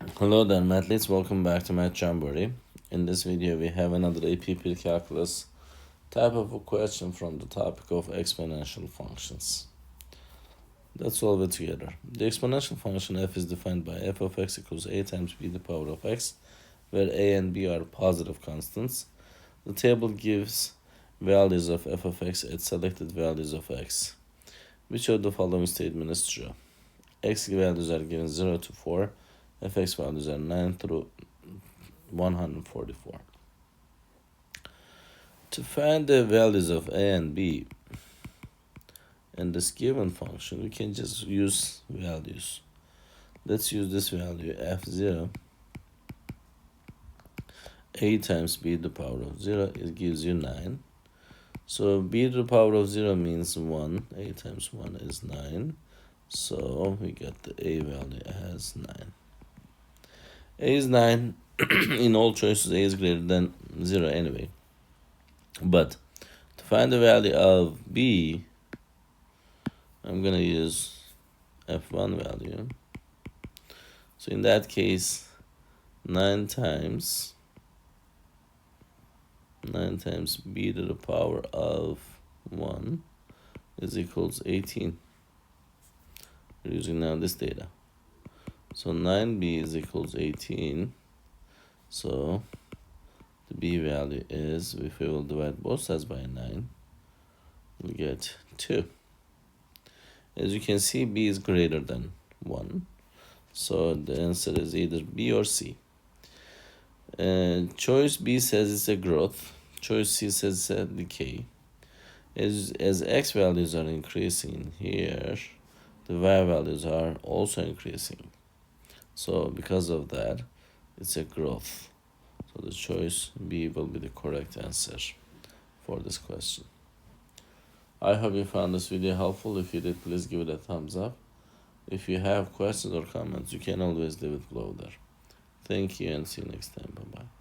Hello there, mathletes. Welcome back to Math Jamboree. In this video, we have another AP Precalculus type of a question from the topic of exponential functions. Let's solve it together. The exponential function f is defined by f of x equals a times b to the power of x, where a and b are positive constants. The table gives values of f of x at selected values of x. Which of the following statement is true? X values are given 0 to 4. Fx values are 9 through 144. To find the values of a and b in this given function, we can just use values. Let's use this value f0. A times b to the power of 0, it gives you 9. So b to the power of 0 means 1. A times 1 is 9. So we get the a value as 9. A is 9. In all choices, a is greater than 0 anyway. But to find the value of b, I'm going to use f1 value. So in that case, 9 times b to the power of 1 is equals 18. We're using now this data. So 9b is equals 18. So the b value is, if we will divide both sides by 9, we get 2. As you can see, b is greater than 1. So the answer is either B or C. Choice B says it's a growth. Choice C says it's a decay. As x values are increasing here, the y values are also increasing. So because of that, it's a growth. So the choice B will be the correct answer for this question. I hope you found this video helpful. If you did, please give it a thumbs up. If you have questions or comments, you can always leave it below there. Thank you and see you next time. Bye-bye.